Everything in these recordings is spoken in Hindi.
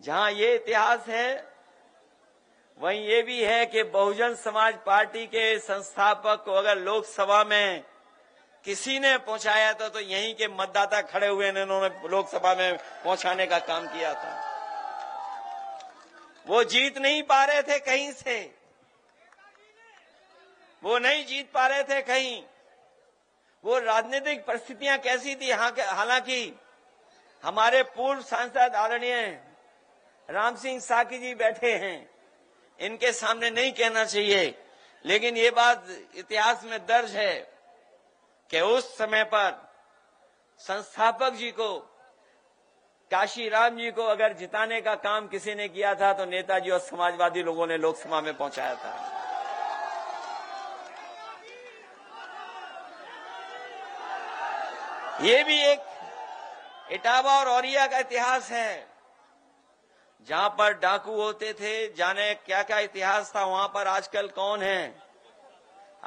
जहां ये इतिहास है वहीं ये भी है कि बहुजन समाज पार्टी के संस्थापक को अगर लोकसभा में किसी ने पहुंचाया था तो यहीं के मतदाता खड़े हुए इन्होंने लोकसभा में पहुंचाने का काम किया था। वो जीत नहीं पा रहे थे कहीं से, वो नहीं जीत पा रहे थे कहीं। वो राजनीतिक परिस्थितियां कैसी थी, हालांकि हमारे पूर्व सांसद आदरणीय राम सिंह साकी जी बैठे हैं, इनके सामने नहीं कहना चाहिए, लेकिन ये बात इतिहास में दर्ज है कि उस समय पर संस्थापक जी को, काशीराम जी को अगर जिताने का काम किसी ने किया था तो नेताजी और समाजवादी लोगों ने लोकसभा में पहुंचाया था। ये भी एक इटावा और औरिया का इतिहास है, जहां पर डाकू होते थे, जाने क्या क्या इतिहास था वहां पर। आजकल कौन है?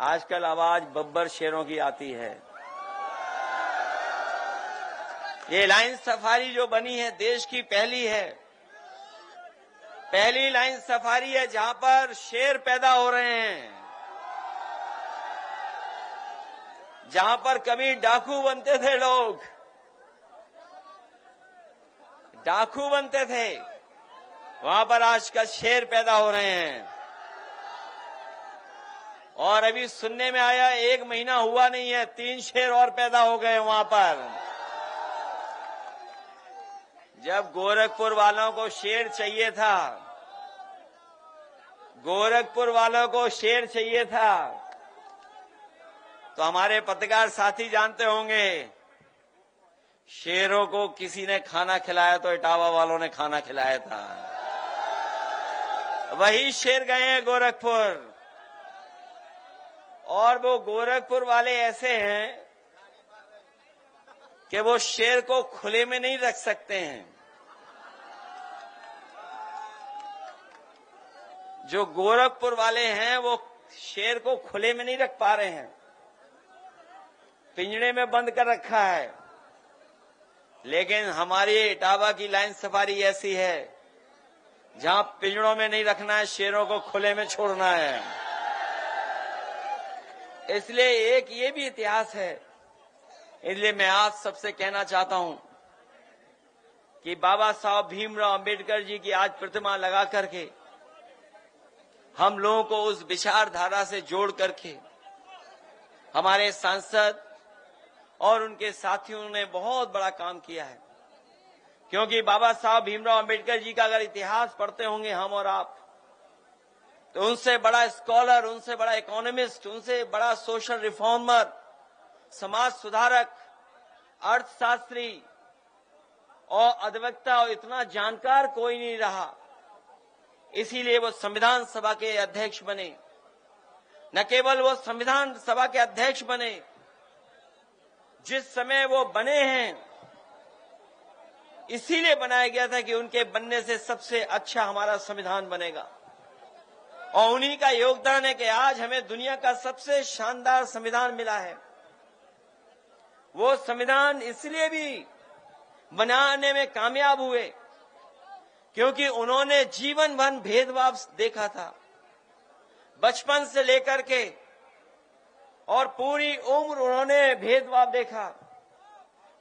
आजकल आवाज बब्बर शेरों की आती है। ये लाइन सफारी जो बनी है देश की पहली है, पहली लाइन सफारी है जहां पर शेर पैदा हो रहे हैं, जहां पर कभी डाकू बनते थे, लोग डाकू बनते थे, वहां पर आजकल शेर पैदा हो रहे हैं। और अभी सुनने में आया 1 महीना हुआ नहीं है, 3 शेर और पैदा हो गए वहां पर। जब गोरखपुर वालों को शेर चाहिए था, गोरखपुर वालों को शेर चाहिए था, तो हमारे पत्रकार साथी जानते होंगे, शेरों को किसी ने खाना खिलाया तो इटावा वालों ने खाना खिलाया था। वही शेर गए हैं गोरखपुर, और वो गोरखपुर वाले ऐसे हैं कि वो शेर को खुले में नहीं रख सकते हैं। जो गोरखपुर वाले हैं वो शेर को खुले में नहीं रख पा रहे हैं, पिंजरे में बंद कर रखा है। लेकिन हमारी इटावा की लाइन सफारी ऐसी है जहां पिंजरों में नहीं रखना है, शेरों को खुले में छोड़ना है। इसलिए एक ये भी इतिहास है। इसलिए मैं आप सबसे कहना चाहता हूं कि बाबा साहब भीमराव अंबेडकर जी की आज प्रतिमा लगा करके हम लोगों को उस विचारधारा से जोड़ करके हमारे सांसद और उनके साथियों ने बहुत बड़ा काम किया है। क्योंकि बाबा साहब भीमराव अंबेडकर जी का अगर इतिहास पढ़ते होंगे हम और आप, तो उनसे बड़ा स्कॉलर, उनसे बड़ा इकोनॉमिस्ट, उनसे बड़ा सोशल रिफॉर्मर, समाज सुधारक, अर्थशास्त्री और अधिवक्ता और इतना जानकार कोई नहीं रहा। इसीलिए वो संविधान सभा के अध्यक्ष बने। न केवल वो संविधान सभा के अध्यक्ष बने, जिस समय वो बने हैं इसीलिए बनाया गया था कि उनके बनने से सबसे अच्छा हमारा संविधान बनेगा। और उन्हीं का योगदान है कि आज हमें दुनिया का सबसे शानदार संविधान मिला है। वो संविधान इसलिए भी बनाने में कामयाब हुए क्योंकि उन्होंने जीवन भर भेदभाव देखा था, बचपन से लेकर के, और पूरी उम्र उन्होंने भेदभाव देखा।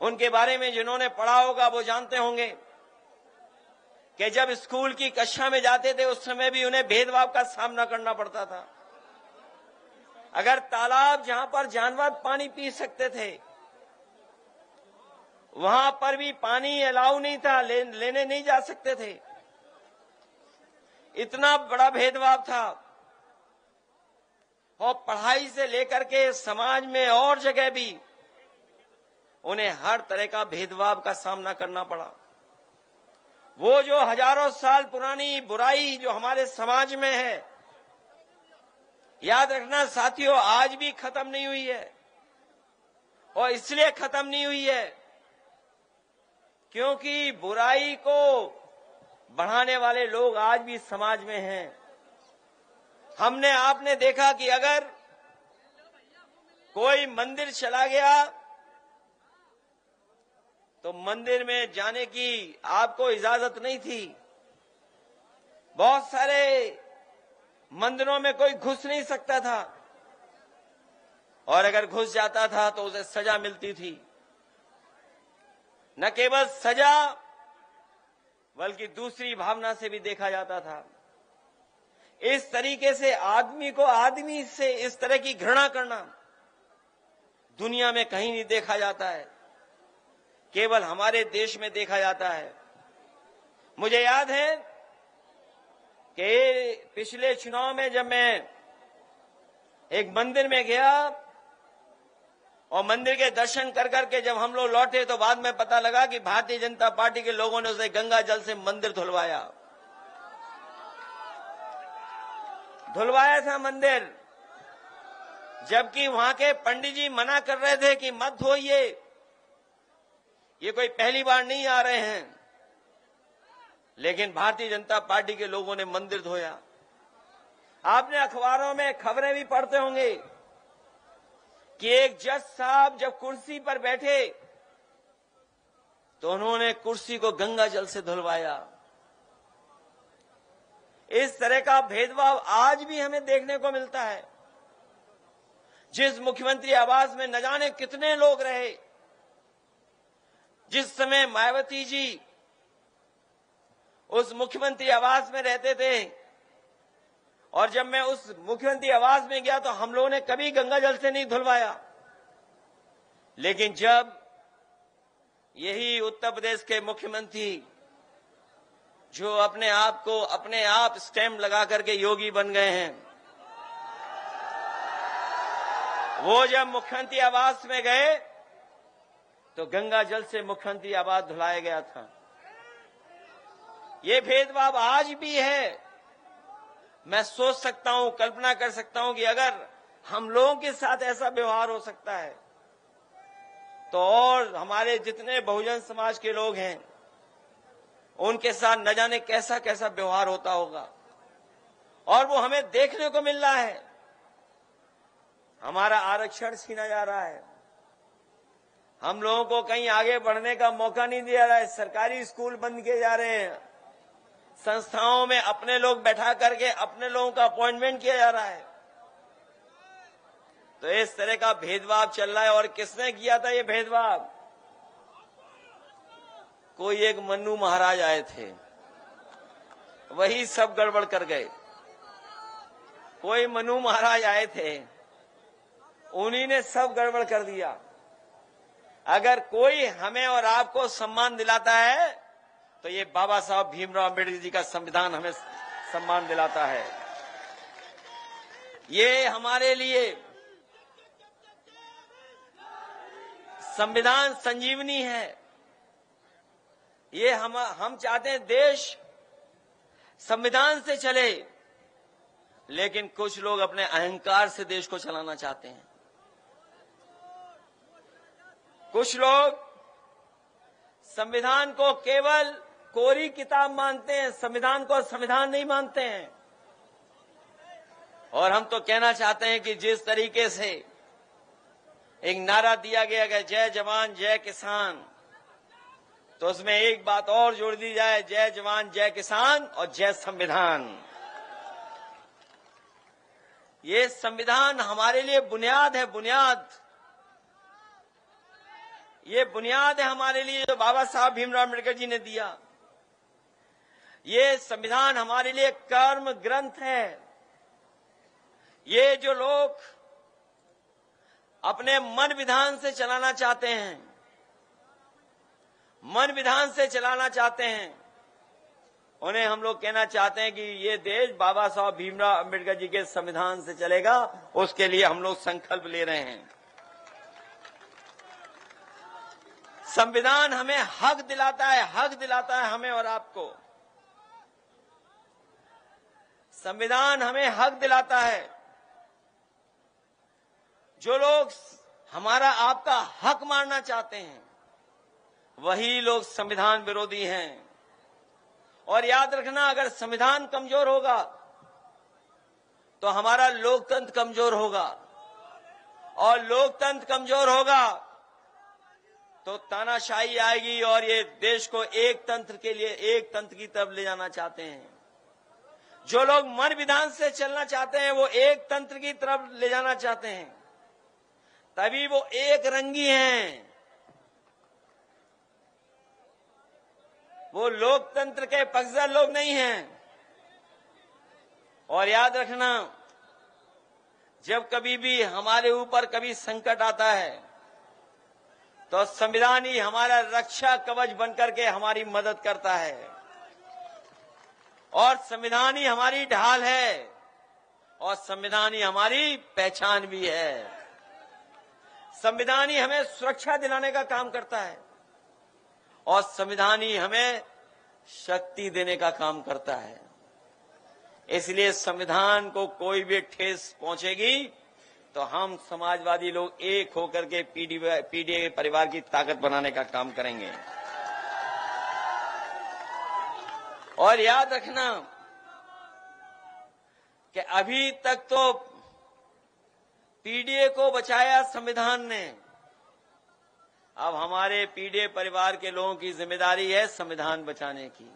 उनके बारे में जिन्होंने पढ़ा होगा वो जानते होंगे कि जब स्कूल की कक्षा में जाते थे उस समय भी उन्हें भेदभाव का सामना करना पड़ता था। अगर तालाब जहां पर जानवर पानी पी सकते थे वहां पर भी पानी अलाउ नहीं था, लेने नहीं जा सकते थे। इतना बड़ा भेदभाव था। और पढ़ाई से लेकर के समाज में और जगह भी उन्हें हर तरह का भेदभाव का सामना करना पड़ा। वो जो हजारों साल पुरानी बुराई जो हमारे समाज में है, याद रखना साथियों, आज भी खत्म नहीं हुई है। और इसलिए खत्म नहीं हुई है क्योंकि बुराई को बढ़ाने वाले लोग आज भी समाज में हैं। हमने आपने देखा कि अगर कोई मंदिर चला गया तो मंदिर में जाने की आपको इजाजत नहीं थी, बहुत सारे मंदिरों में कोई घुस नहीं सकता था, और अगर घुस जाता था तो उसे सजा मिलती थी। न केवल सजा बल्कि दूसरी भावना से भी देखा जाता था। इस तरीके से आदमी को आदमी से इस तरह की घृणा करना दुनिया में कहीं नहीं देखा जाता है, केवल हमारे देश में देखा जाता है। मुझे याद है कि पिछले चुनाव में जब मैं एक मंदिर में गया और मंदिर के दर्शन कर करके जब हम लोग लौटे तो बाद में पता लगा कि भारतीय जनता पार्टी के लोगों ने उसे गंगा जल से मंदिर धुलवाया था मंदिर, जबकि वहां के पंडित जी मना कर रहे थे कि मत धोइए, ये कोई पहली बार नहीं आ रहे हैं। लेकिन भारतीय जनता पार्टी के लोगों ने मंदिर धोया। आपने अखबारों में खबरें भी पढ़ते होंगे कि एक जज साहब जब कुर्सी पर बैठे तो उन्होंने कुर्सी को गंगा जल से धुलवाया। इस तरह का भेदभाव आज भी हमें देखने को मिलता है। जिस मुख्यमंत्री आवास में न जाने कितने लोग रहे, जिस समय मायावती जी उस मुख्यमंत्री आवास में रहते थे, और जब मैं उस मुख्यमंत्री आवास में गया तो हम लोगों ने कभी गंगा जल से नहीं धुलवाया। लेकिन जब यही उत्तर प्रदेश के मुख्यमंत्री जो अपने आप स्टैम्प लगा करके योगी बन गए हैं, वो जब मुख्यमंत्री आवास में गए तो गंगा जल से मुख्यमंत्री आवास धुलाया गया था। ये भेदभाव आज भी है। मैं सोच सकता हूं, कल्पना कर सकता हूं कि अगर हम लोगों के साथ ऐसा व्यवहार हो सकता है तो और हमारे जितने बहुजन समाज के लोग हैं उनके साथ न जाने कैसा कैसा व्यवहार होता होगा। और वो हमें देखने को मिल रहा है। हमारा आरक्षण छीना जा रहा है, हम लोगों को कहीं आगे बढ़ने का मौका नहीं दिया जा रहा है, सरकारी स्कूल बंद किए जा रहे हैं, संस्थाओं में अपने लोग बैठा करके अपने लोगों का अपॉइंटमेंट किया जा रहा है। तो इस तरह का भेदभाव चल रहा है। और किसने किया था ये भेदभाव? कोई एक मन्नू महाराज आए थे, वही सब गड़बड़ कर गए। कोई मन्नू महाराज आए थे, उन्हीं ने सब गड़बड़ कर दिया। अगर कोई हमें और आपको सम्मान दिलाता है तो ये बाबा साहब भीमराव अम्बेडकर जी का संविधान हमें सम्मान दिलाता है। ये हमारे लिए संविधान संजीवनी है। ये हम चाहते हैं देश संविधान से चले, लेकिन कुछ लोग अपने अहंकार से देश को चलाना चाहते हैं। कुछ लोग संविधान को केवल कोरी किताब मानते हैं, संविधान को संविधान नहीं मानते हैं। और हम तो कहना चाहते हैं कि जिस तरीके से एक नारा दिया गया है जय जवान जय किसान, तो उसमें एक बात और जोड़ दी जाए, जय जवान जय किसान और जय संविधान। ये संविधान हमारे लिए बुनियाद है, बुनियाद। ये बुनियाद है हमारे लिए जो बाबा साहब भीमराव अम्बेडकर जी ने दिया। ये संविधान हमारे लिए कर्म ग्रंथ है। ये जो लोग अपने मन विधान से चलाना चाहते हैं, मन विधान से चलाना चाहते हैं, उन्हें हम लोग कहना चाहते हैं कि ये देश बाबा साहब भीमराव अम्बेडकर जी के संविधान से चलेगा। उसके लिए हम लोग संकल्प ले रहे हैं। संविधान हमें हक दिलाता है, हक दिलाता है हमें और आपको। संविधान हमें हक दिलाता है। जो लोग हमारा आपका हक मारना चाहते हैं वही लोग संविधान विरोधी हैं। और याद रखना, अगर संविधान कमजोर होगा तो हमारा लोकतंत्र कमजोर होगा, और लोकतंत्र कमजोर होगा तो तानाशाही आएगी। और ये देश को एक तंत्र के लिए, एक तंत्र की तरफ ले जाना चाहते हैं। जो लोग मन विधान से चलना चाहते हैं, वो एक तंत्र की तरफ ले जाना चाहते हैं, तभी वो एक रंगी हैं। वो लोकतंत्र के पक्षधर लोग नहीं हैं। और याद रखना, जब कभी भी हमारे ऊपर कभी संकट आता है तो संविधान ही हमारा रक्षा कवच बनकर के हमारी मदद करता है, और संविधान ही हमारी ढाल है, और संविधान ही हमारी पहचान भी है। संविधान ही हमें सुरक्षा दिलाने का काम करता है, और संविधान ही हमें शक्ति देने का काम करता है। इसलिए संविधान को कोई भी ठेस पहुंचेगी तो हम समाजवादी लोग एक होकर के पीडीए परिवार की ताकत बनाने का काम करेंगे। और याद रखना कि अभी तक तो पीडीए को बचाया संविधान ने, अब हमारे पीडीए परिवार के लोगों की जिम्मेदारी है संविधान बचाने की।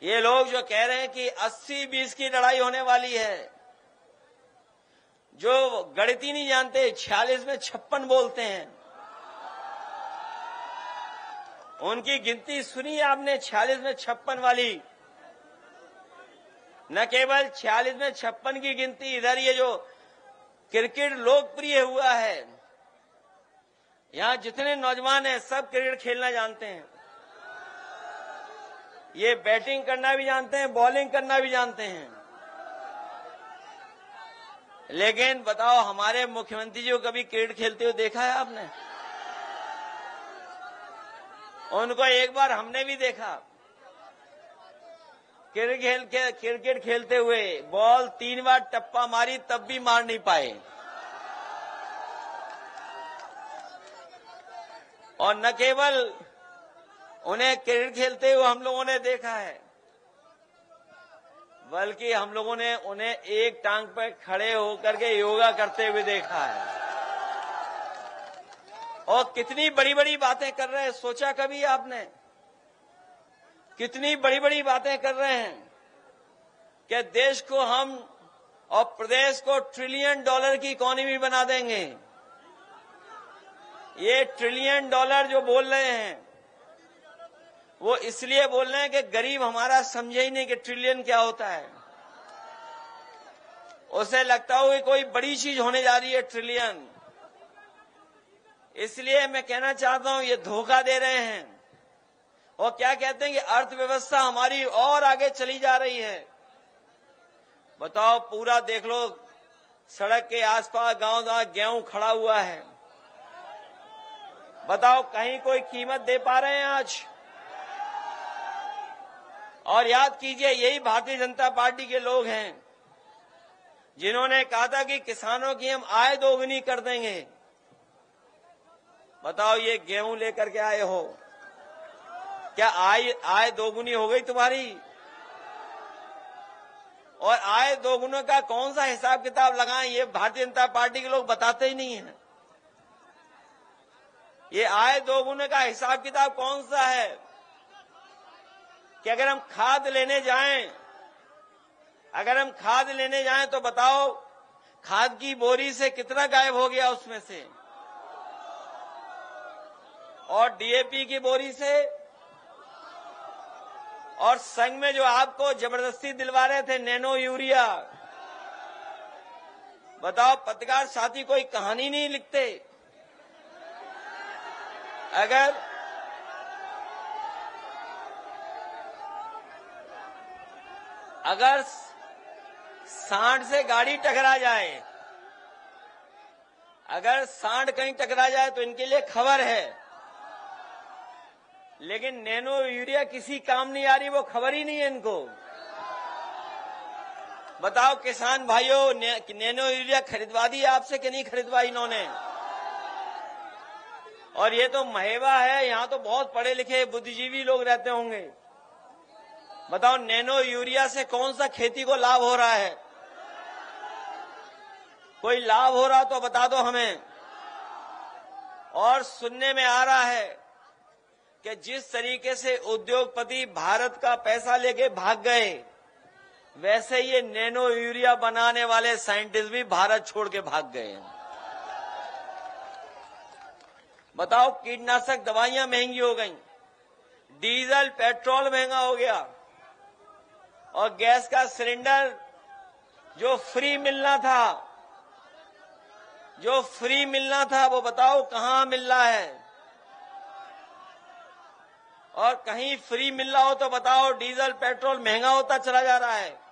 ये लोग जो कह रहे हैं कि 80-20 की लड़ाई होने वाली है, जो गणित ही नहीं जानते, 46 में 56 बोलते हैं। उनकी गिनती सुनी आपने 46 में 56 वाली? न केवल 46 में 56 की गिनती, इधर ये जो क्रिकेट लोकप्रिय हुआ है, यहां जितने नौजवान हैं सब क्रिकेट खेलना जानते हैं। ये बैटिंग करना भी जानते हैं, बॉलिंग करना भी जानते हैं। लेकिन बताओ, हमारे मुख्यमंत्री जी को कभी क्रिकेट खेलते हुए देखा है आपने? उनको एक बार हमने भी देखा क्रिकेट खेलते हुए, बॉल 3 बार टप्पा मारी तब भी मार नहीं पाए। और न केवल उन्हें क्रिकेट खेलते हुए हम लोगों ने देखा है, बल्कि हम लोगों ने उन्हें एक टांग पर खड़े होकर के योगा करते हुए देखा है। और कितनी बड़ी बड़ी बातें कर रहे हैं, सोचा कभी आपने? कितनी बड़ी बड़ी बातें कर रहे हैं कि देश को हम और प्रदेश को $1 ट्रिलियन की इकोनॉमी बना देंगे। ये $1 ट्रिलियन जो बोल रहे हैं, वो इसलिए बोल रहे हैं कि गरीब हमारा समझे ही नहीं कि ट्रिलियन क्या होता है। उसे लगता हो कि कोई बड़ी चीज होने जा रही है ट्रिलियन। इसलिए मैं कहना चाहता हूं, ये धोखा दे रहे हैं। और क्या कहते हैं कि अर्थव्यवस्था हमारी और आगे चली जा रही है। बताओ, पूरा देख लो, सड़क के आसपास गांव गेहूं खड़ा हुआ है। बताओ, कहीं कोई कीमत दे पा रहे हैं आज? और याद कीजिए, यही भारतीय जनता पार्टी के लोग हैं जिन्होंने कहा था कि किसानों की हम आय दोगुनी कर देंगे। बताओ, ये गेहूं लेकर के आए हो, क्या आय दोगुनी हो गई तुम्हारी? और आय दोगुने का कौन सा हिसाब किताब लगाएं, ये भारतीय जनता पार्टी के लोग बताते ही नहीं हैं। ये आय दोगुने का हिसाब किताब कौन सा है कि अगर हम खाद लेने जाएं तो बताओ, खाद की बोरी से कितना गायब हो गया उसमें से, और डीएपी की बोरी से, और संग में जो आपको जबरदस्ती दिलवा रहे थे नैनो यूरिया। बताओ, पत्रकार साथी कोई कहानी नहीं लिखते? अगर सांड से गाड़ी टकरा जाए, अगर सांड कहीं टकरा जाए तो इनके लिए खबर है, लेकिन नैनो यूरिया किसी काम नहीं आ रही, वो खबर ही नहीं है इनको। बताओ किसान भाइयों, नैनो यूरिया खरीदवा दी आपसे कि नहीं खरीदवाई इन्होंने? और ये तो महेवा है, यहां तो बहुत पढ़े लिखे बुद्धिजीवी लोग रहते होंगे। बताओ, नैनो यूरिया से कौन सा खेती को लाभ हो रहा है? कोई लाभ हो रहा तो बता दो हमें। और सुनने में आ रहा है कि जिस तरीके से उद्योगपति भारत का पैसा लेके भाग गए, वैसे ये नैनो यूरिया बनाने वाले साइंटिस्ट भी भारत छोड़ के भाग गए हैं। बताओ, कीटनाशक दवाइयां महंगी हो गई, डीजल पेट्रोल महंगा हो गया, और गैस का सिलेंडर जो फ्री मिलना था वो बताओ कहां मिल रहा है। और कहीं फ्री मिल रहा हो तो बताओ, डीजल पेट्रोल महंगा होता चला जा रहा है।